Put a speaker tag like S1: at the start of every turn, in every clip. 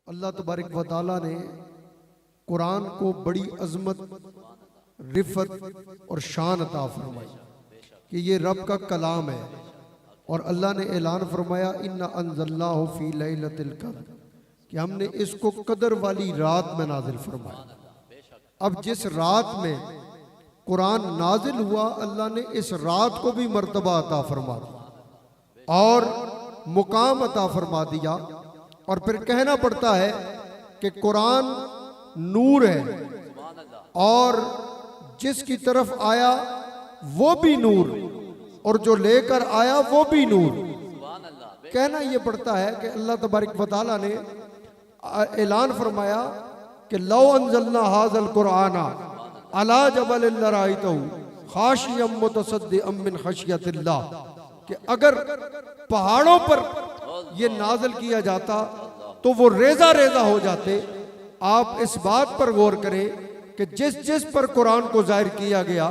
S1: अल्लाह तबारक व तआला ने कुरान को बड़ी अजमत, रिफत और शान अता फरमाई कि ये रब का कलाम है। और अल्लाह ने ऐलान फरमाया इन्ना अंज़लनाहु फी लैलतिल क़द्र, कि हमने इसको कदर वाली रात में नाजिल फरमाया। अब जिस रात में कुरान नाजिल हुआ, अल्लाह ने इस रात को भी मर्तबा अता फरमा दिया और मुकाम अता फरमा दिया। और फिर कहना पड़ता है कि कुरान नूर है और जिसकी तरफ आया वो भी नूर और जो लेकर आया वो भी नूर। कहना यह पड़ता है कि अल्लाह तबारक व तआला ने ऐलान फरमाया कि लौ अंज़लना हाज़ल कुराना अला जबलिन लराइतहु खाशियम मुतसद्दिअम मिन खशियतिल्लाह, कि अगर पहाड़ों पर ये नाज़िल किया जाता तो वो रेजा रेजा हो जाते। आप इस बात पर गौर करें कि जिस जिस पर कुरान को जाहिर किया गया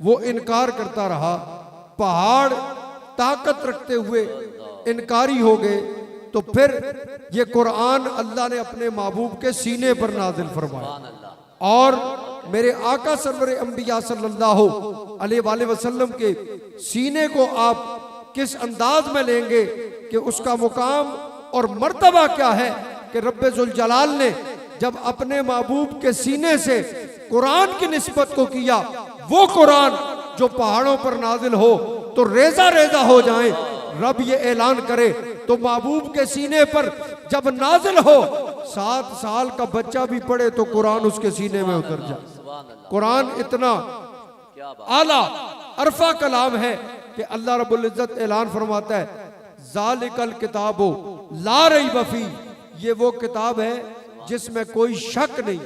S1: वो इनकार करता रहा। पहाड़ ताकत रखते हुए इनकारी हो गए, तो फिर ये कुरान अल्लाह ने अपने महबूब के सीने पर नाजिल फरमाया। और मेरे आका सरवर अंबिया सल्लल्लाहु अलैहि वसल्लम के सीने को आप किस अंदाज में लेंगे कि उसका मुकाम और मर्तबा क्या है कि रब्बे जुल जलाल ने जब अपने महबूब के सीने से कुरान की निस्बत को किया, वो कुरान जो पहाड़ों पर नाजिल हो तो रेजा रेजा हो जाए, रब ये ऐलान करे तो महबूब के सीने पर जब नाजिल हो 7 साल का बच्चा भी पढ़े तो कुरान उसके सीने में उतर जाए। कुरान इतना आला अरफा कलाम है कि अल्लाह रब्बुल इज्जत ऐलान फरमाता है ज़ालिकल किताबो ला रैब फीह, ये वो किताब है जिसमें कोई शक नहीं,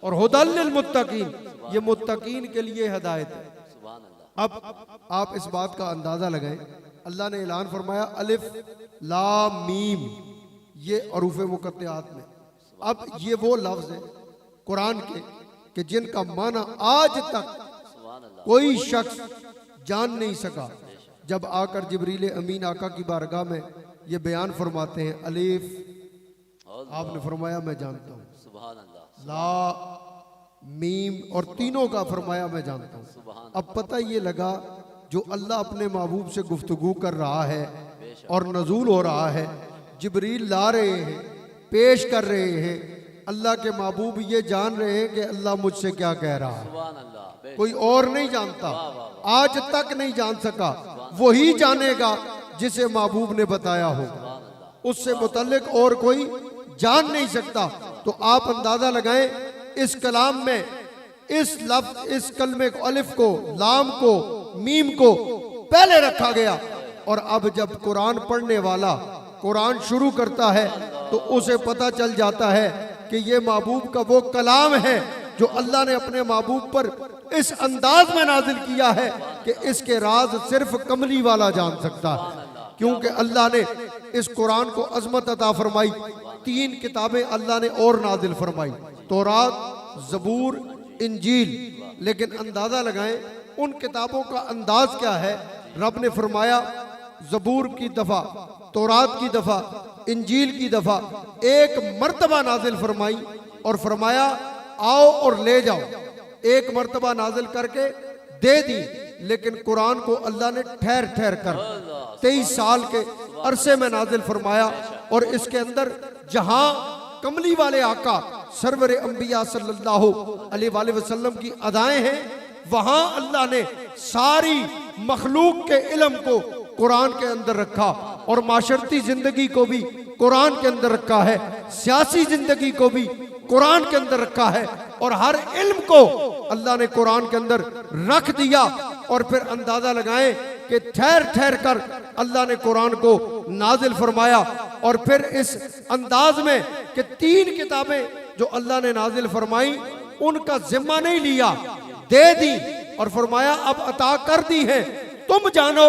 S1: और हुदल लिल मुत्तकीन, ये मुत्तकीन के लिए हिदायत है। अब आप इस बात का अंदाजा लगाएं, अल्लाह ने ऐलान फरमाया अलिफ लाम मीम, ये हरूफ मुक़त्तआत में। अब ये वो लफ्ज है कुरान के कि जिनका माना आज तक कोई शख्स जान नहीं सका। जब आकर जिब्रील अमीन आका की बारगाह में ये बयान फरमाते हैं अलिफ, आपने फरमाया मैं जानता हूँ, ला मीम और तीनों का फरमाया मैं जानता हूँ। अब पता ये लगा जो अल्लाह अपने महबूब से गुफ्तगू कर रहा है और नजूल हो रहा है, जिब्रील ला रहे हैं, पेश कर रहे हैं, अल्लाह के महबूब ये जान रहे हैं कि अल्लाह मुझसे क्या कह रहा है। कोई और नहीं जानता, आज तक नहीं जान सका, वही जानेगा जिसे महबूब ने बताया होगा, उससे मुतल्लिक और कोई जान नहीं सकता। तो आप अंदाजा लगाएं इस कलाम में इस लफ्ज, इस कलमे को, अलिफ को, लाम को, मीम को पहले रखा गया। और अब जब कुरान पढ़ने वाला कुरान शुरू करता है तो उसे पता चल जाता है कि ये महबूब का वो कलाम है जो अल्लाह ने अपने महबूब पर इस अंदाज में नाजिल किया है कि इसके राज सिर्फ कमली वाला जान सकता है। क्योंकि अल्लाह ने इस कुरान को अजमत अता फरमाई। 3 किताबें अल्लाह ने और नाजिल फरमाई, तौरात, ज़बूर, इंजील। लेकिन अंदाजा लगाएं उन किताबों का अंदाज क्या है। रब ने फरमाया ज़बूर की दफा, तौरात की दफा, इंजील की दफा एक मर्तबा नाजिल फरमाई और फरमाया आओ और ले जाओ, एक मर्तबा नाजिल करके दे दी। लेकिन कुरान को अल्लाह ने ठहर ठहर कर 23 साल के अरसे में नाजिल फरमाया। और इसके अंदर जहां कमली वाले आका सरवर अंबिया सल्लल्लाहु अलैहि वसल्लम की अदाएं हैं, वहां अल्लाह ने सारी मखलूक के इल्म को कुरान के अंदर रखा और माशरती जिंदगी को भी कुरान के अंदर रखा है, सियासी जिंदगी को भी कुरान के अंदर रखा है, और हर इल्म को अल्लाह ने कुरान के अंदर रख दिया। और फिर अंदाजा लगाएं कि ठहर ठहर कर अल्लाह ने कुरान को नाजिल फरमाया। और फिर इस अंदाज में कि 3 किताबें जो अल्लाह ने नाजिल फरमाई उनका जिम्मा नहीं लिया, दे दी और फरमाया अब अता कर दी है, तुम जानो,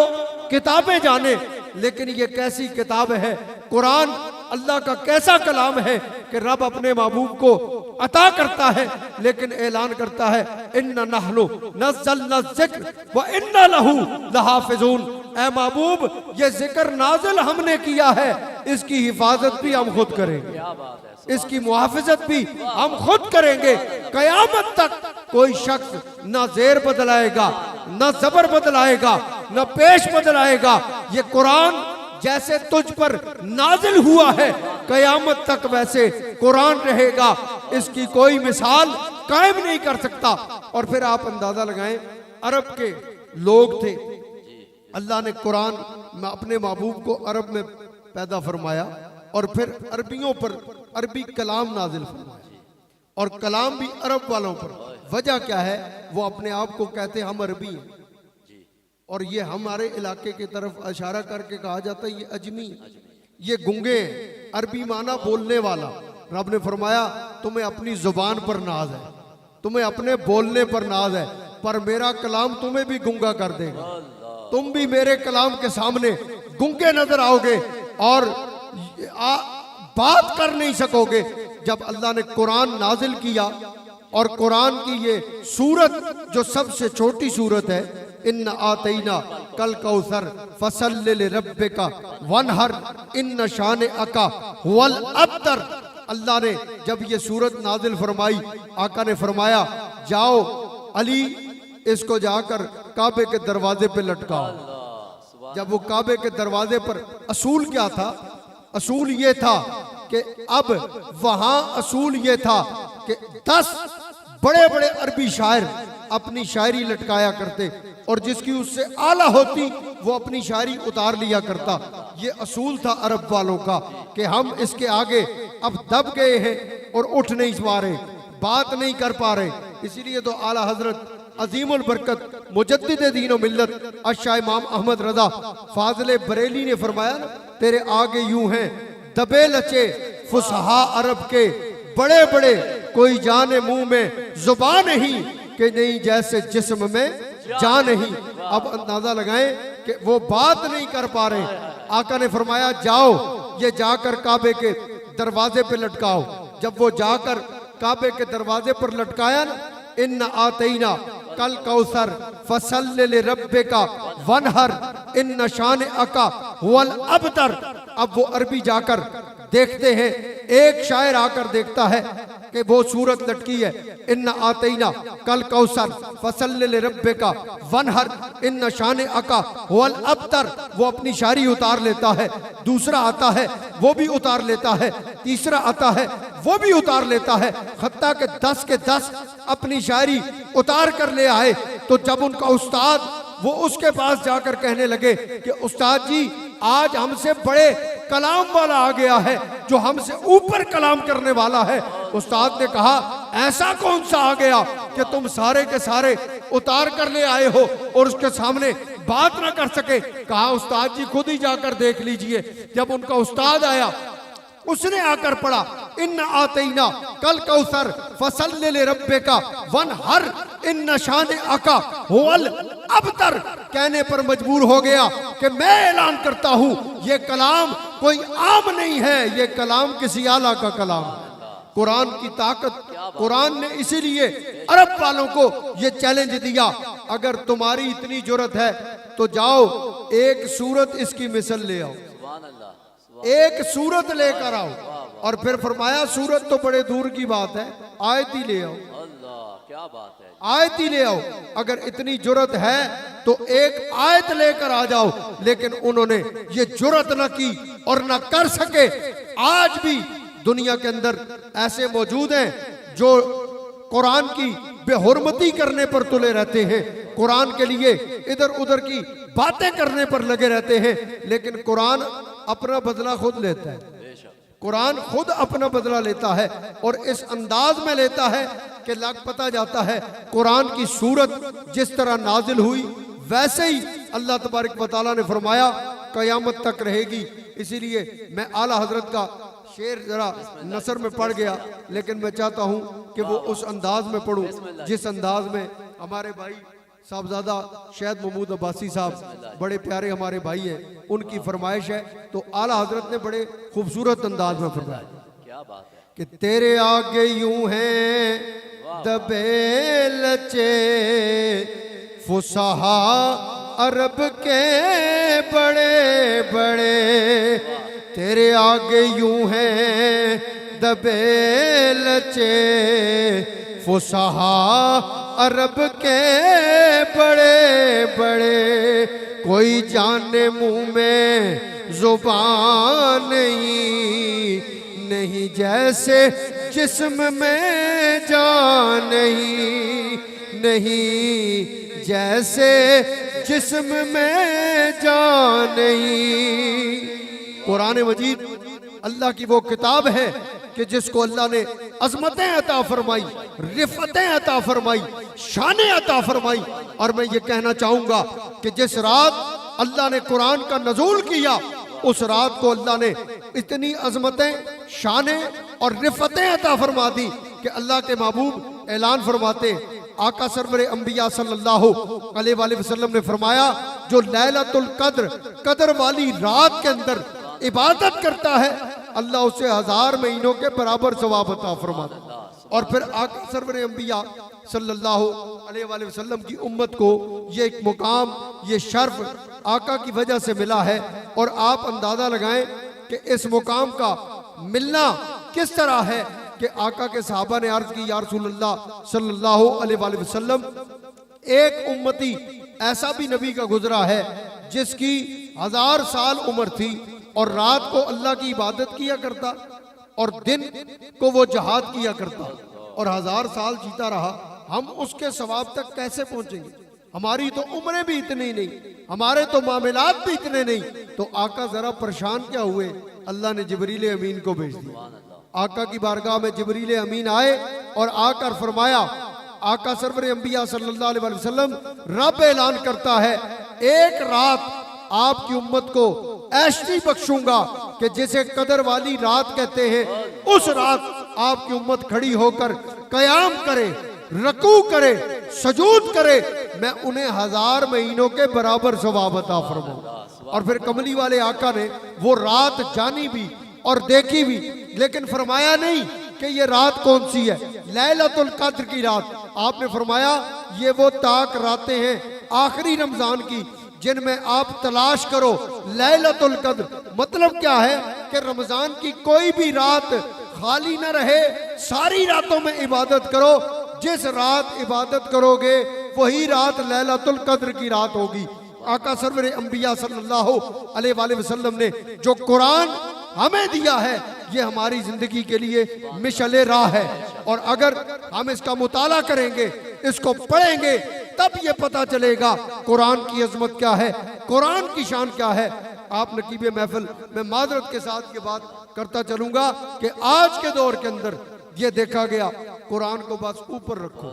S1: किताबें जाने। लेकिन ये कैसी किताब है, कुरान अल्लाह का कैसा कलाम है कि रब अपने महबूब को अता करता है लेकिन ऐलान करता है इन्ना नहनु नज़्ज़लना ज़िक्र व इन्ना लहू लहाफ़िज़ून। ए महबूब, ये जिक्र नाज़िल हमने किया है इसकी हिफाजत भी हम खुद करेंगे, इसकी मुहाफिजत भी हम खुद करेंगे। कयामत तक कोई शख्स ना जेर बदलाएगा, ना जबर बदलाएगा, ना पेश बदलाएगा। ये कुरान जैसे तुझ पर नाजिल हुआ है कयामत तक वैसे कुरान रहेगा, इसकी कोई मिसाल कायम नहीं कर सकता। और फिर आप अंदाजा लगाएं, अरब के लोग थे, अल्लाह ने कुरान अपने महबूब को अरब में पैदा फरमाया और फिर अरबियों पर अरबी कलाम नाजिल फरमाया, और कलाम भी अरब वालों पर। वजह क्या है? वो अपने आप को कहते हैं हम अरबी हैं, और ये हमारे इलाके की तरफ इशारा करके कहा जाता है ये अजमी, ये गुंगे हैं। अरबी माना बोलने वाला। रब ने फरमाया तुम्हें अपनी जुबान पर नाज है, तुम्हें अपने बोलने पर नाज है, पर मेरा कलाम तुम्हें भी गुंगा कर देगा। तुम भी मेरे कलाम के सामने गुंगे नजर आओगे और बात कर नहीं सकोगे। जब अल्लाह ने कुरान नाजिल किया और कुरान की ये सूरत जो सबसे छोटी सूरत है, इन्ना आतैना कल कौसर फसल्लि लिरब्बिका वनहर इन्ना शाने अका हुवल अब्तर। अल्लाह ने जब ये सूरत नाजिल फरमाई, आका ने फरमाया जाओ अली इसको जाकर काबे के दरवाजे पे लटकाओ। जब वो काबे के दरवाजे पर, असूल क्या था? असूल ये था कि अब वहां असूल ये था कि 10 बड़े बड़े अरबी शायर अपनी शायरी लटकाया करते, और जिसकी उससे आला होती वो अपनी शायरी उतार लिया करता। ये असूल था अरब वालों का कि हम इसके आगे अब दब गए हैं और उठ नहीं पा रहे, बात नहीं कर पा रहे। इसीलिए तो आला हजरत अजीमुल बरकत मुजद्दिद दीन व मिल्लत अशाह इमाम अहमद रजा फाज़िले बरेली ने फरमाया, तेरे आगे यूं हैं दबे लचे फुसहा अरब के, बड़े बड़े कोई जाने मुंह में जुबान नहीं, कि नहीं जैसे जिस्म में जान नहीं। अब अंदाजा लगाएं कि वो बात नहीं कर पा रहे। आका ने फरमाया जाओ ये जाकर काबे के दरवाजे पे लटकाओ। जब वो जाकर काबे के दरवाजे पर लटकाया ना, इन्ना आतैना कल कौसर फसल्लि लिरब्बिका वनहर इन्ना शाने अका हुवल अब्तर। अब वो अरबी जाकर देखते हैं, एक शायर आकर देखता है कि वो सूरत लटकी है, इन्ना आतैना कल कौसर फसल्लि लिरब्बिका वनहर इन्ना शाने अका हुवल अब्तर। वो अपनी शायरी उतार लेता है, दूसरा आता है वो भी उतार लेता है, तीसरा आता है वो भी उतार लेता है, हत्ता के 10 के 10 अपनी शायरी उतार कर ले आए। तो जब उनका उस्ताद वो उसके पास जाकर कहने लगे कि उस्ताद जी आज हमसे बड़े कलाम वाला आ गया है, जो हमसे ऊपर कलाम करने वाला है। उस्ताद ने कहा ऐसा कौन सा आ गया कि तुम सारे के सारे उतार कर ले आए हो और उसके सामने बात ना कर सके? कहा उस्ताद जी खुद ही जाकर देख लीजिए। जब उनका उस्ताद आया उसने आकर पढ़ा, इन्ना आतैना कल कौसर फसल्लि लिरब्बिका वनहर इन्ना शाने अका हुवल अब्तर। कहने पर मजबूर हो गया कि मैं ऐलान करता हूं ये कलाम कोई आम नहीं है, ये कलाम किसी आला का कलाम है। कुरान की ताकत, कुरान ने इसीलिए अरब वालों को ये चैलेंज दिया, अगर तुम्हारी इतनी जुर्रत है तो जाओ एक सूरत इसकी मिसल ले आओ, एक सूरत लेकर आओ। और फिर फरमाया सूरत तो बड़े दूर की बात है, आयत ही ले आओ। क्या बात है, आयत ही ले आओ। अगर इतनी जुर्रत है तो एक आयत लेकर आ जाओ। लेकिन उन्होंने ये जुर्रत न की और न कर सके। आज भी दुनिया के अंदर ऐसे मौजूद हैं जो कुरान की बेहुरमती करने पर तुले रहते हैं, कुरान के लिए इधर उधर की बातें करने पर लगे रहते हैं। लेकिन कुरान अपना बदला खुद लेता है, कुरान खुद अपना बदला लेता है और इस अंदाज में लेता है कि लग पता जाता है कुरान की सूरत जिस तरह नाजिल हुई वैसे ही अल्लाह तबारक व तआला ने फरमाया कयामत तक रहेगी। इसीलिए मैं आला हजरत का शेर जरा नसर में पढ़ गया, लेकिन मैं चाहता हूं कि वो उस अंदाज में पढ़ूं जिस अंदाज में हमारे भाई साहबजादा शहद महमूद अब्बासी साहब बड़े प्यारे हमारे भाई हैं, उनकी फरमाइश है। तो आला हजरत ने बड़े खूबसूरत अंदाज में फरमाया, क्या बात है, कि तेरे आगे यूं हैं दबे लचे फुसहा अरब के बड़े बड़े, तेरे आगे यूं हैं दबे लचे फुसहा अरब के बड़े बड़े, कोई जाने मुंह में जुबान नहीं, नहीं जैसे जिस्म में जान नहीं, नहीं जैसे जिस्म में जान नहीं। कुरान मजीद अल्लाह की वो किताब है कि जिसको अल्लाह ने अजमतें अता फरमाई, रिफतें अता फरमाई, शानें अता फरमाई। और मैं ये कहना चाहूँगा कि जिस रात अल्लाह ने कुरान का नज़ूल किया, उस रात को अल्लाह ने इतनी अजमतें, शानें और रिफतें अता फरमा दी कि अल्लाह के महबूब ऐलान फरमाते, आका सरवरे अंबिया सल्लल्लाहु अलैहि वसल्लम ने फरमाया, जो लैलतुल कद्र, कद्र वाली रात के अंदर इबादत करता है, अल्लाह उसे 1000 महीनों के बराबर सवाब अता फरमाता। और फिर आका सरवरे अंबिया सल्लल्लाहु अलैहि वसल्लम की उम्मत को ये एक मुकाम, ये शर्फ आका की वजह से मिला है। और आप अंदाजा लगाएं कि इस मुकाम का मिलना किस तरह है कि आका के सहाबा ने अर्ज की, या रसूलल्लाह सल्लल्लाहु अलैहि वसल्लम, एक उम्मती ऐसा भी नबी का गुजरा है जिसकी 1000 साल उम्र थी और रात को अल्लाह की इबादत किया करता और दिन को वो जहाद किया करता और 1000 साल जीता रहा। हम उसके सवाब तक कैसे पहुंचेंगे? हमारी तो उम्रें भी इतनी नहीं, हमारे तो मामलात भी इतने नहीं। तो आका जरा परेशान क्या हुए, अल्लाह ने जिब्रील अमीन को भेज दिया। आका की बारगाह में जिब्रील अमीन आए और आकर फरमाया, आका सरवर अंबिया सल्लल्लाहु अलैहि वसल्लम, रब ऐलान करता है, एक रात आपकी उम्मत को ऐसी बख्शूंगा कि जिसे कदर वाली रात कहते हैं, उस रात आपकी उम्मत खड़ी होकर कयाम करे, रकू करे, सजूद करे, मैं उन्हें 1000 महीनों के बराबर सवाब अता फरमाऊं। और फिर कमली वाले आका ने वो रात जानी भी और देखी भी, लेकिन फरमाया नहीं कि ये रात कौन सी है, लैलतुल कद्र की रात। आपने फरमाया ये वो ताक रातें हैं आखिरी रमजान की जिनमें आप तलाश करो लैलतुल कद्र। मतलब क्या है कि रमजान की कोई भी रात खाली न रहे, सारी रातों में इबादत करो। जिस रात इबादत करोगे वही रात लैलतुल कद्र की रात होगी। आका सरवर अंबिया सल्लल्लाहु अलैहि वसल्लम ने जो कुरान हमें दिया है, ये हमारी जिंदगी के लिए मिशले राह है। और अगर हम इसका मुताला करेंगे, इसको पढ़ेंगे, तब ये पता चलेगा कुरान की अजमत क्या है, कुरान की शान क्या है। आप नकीबे महफिल, मैं माजरत के साथ ये बात करता चलूंगा कि आज के दौर के अंदर ये देखा गया, कुरान को बस ऊपर रखो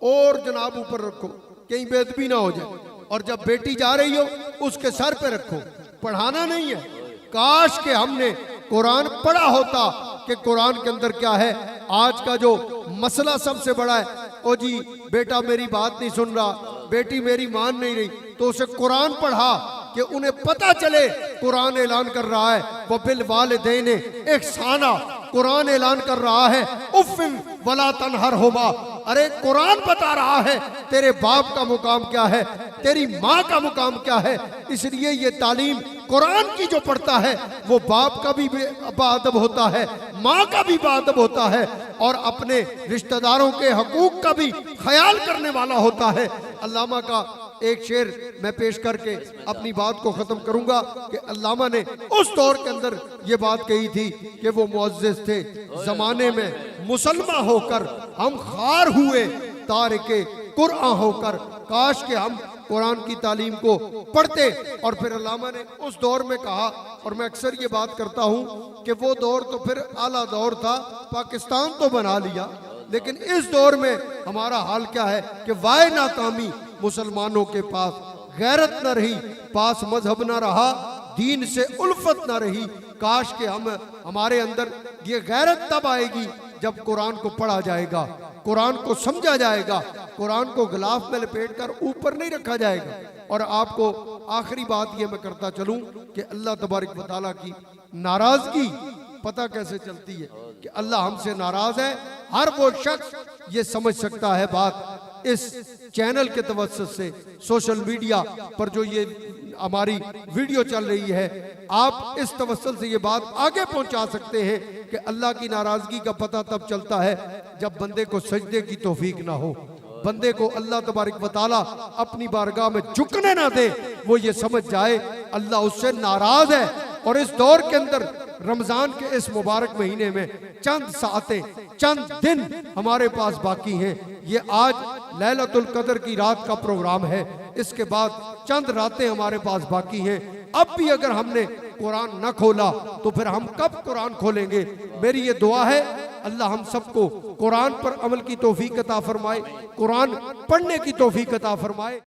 S1: और जनाब ऊपर रखो, कहीं बेदबी ना हो जाए। और जब बेटी जा रही हो उसके सर पे रखो, पढ़ाना नहीं है। काश के हमने कुरान पढ़ा होता कि कुरान के अंदर क्या है। आज का जो मसला सबसे बड़ा है, ओ जी बेटा मेरी बात नहीं सुन रहा, बेटी मेरी मान नहीं रही, तो उसे कुरान पढ़ा कि उन्हें पता चले कुरान ऐलान कर रहा है वो बिल वालिदैन इहसाना। कुरान ऐलान कर रहा है उफ़्फ़िन वला तनहरहुमा। अरे कुरान बता रहा है तेरे बाप का मुकाम क्या है, तेरी माँ का मुकाम क्या है। इसलिए ये तालीम कुरान की जो पढ़ता है वो बाप का भी बाअदब होता है, माँ का भी बाअदब होता है और अपने रिश्तेदारों के हकूक का भी ख्याल करने वाला होता है। अल्लामा का एक शेर मैं पेश करके अपनी बात को खत्म करूंगा कि अल्लामा ने उस दौर के अंदर ये बात कही थी कि वो मुअज़्ज़िज़ थे, जमाने में मुसलमान होकर हम खार हुए, तारिके कुरान होकर। काश के हम कुरान की तालीम को पढ़ते। और फिर अल्लामा ने उस दौर में कहा, और मैं अक्सर ये बात करता हूँ कि वो दौर तो फिर आला दौर था, पाकिस्तान तो बना लिया, लेकिन इस दौर में हमारा हाल क्या है कि वाय नाकामी, मुसलमानों के पास गैरत न रही, पास मजहब न रहा, दीन से उल्फत न रही। काश के हमारे अंदर ये गैरत तब आएगी जब कुरान को पढ़ा जाएगा, कुरान को समझा जाएगा, कुरान को गिलाफ में लपेटकर ऊपर नहीं रखा जाएगा। और आपको आखिरी बात ये मैं करता चलूं कि अल्लाह तबारक व तआला की नाराजगी पता कैसे चलती है कि अल्लाह हमसे नाराज है। हर वो शख्स ये समझ सकता है बात इस चैनल के तवज्जुह से सोशल मीडिया पर जो ये हमारी वीडियो चल रही है, आप इस तवज्जुह से ये बात आगे पहुंचा सकते हैं कि अल्लाह की नाराजगी का पता तब चलता है जब बंदे को सजदे की तौफीक ना हो, बंदे को अल्लाह तबारक व तआला अपनी बारगाह में झुकने ना दे, वो ये समझ जाए अल्लाह उससे नाराज है। और इस दौर के अंदर रमजान के इस मुबारक महीने में चंद सातें, चंद दिन हमारे पास बाकी हैं। ये आज लैलतुल कदर की रात का प्रोग्राम है, इसके बाद चंद रातें हमारे पास बाकी हैं। अब भी अगर हमने कुरान न खोला तो फिर हम कब कुरान खोलेंगे? मेरी ये दुआ है अल्लाह हम सबको कुरान पर अमल की तौफीक अता फरमाए, कुरान पढ़ने की तौफीक अता फरमाए।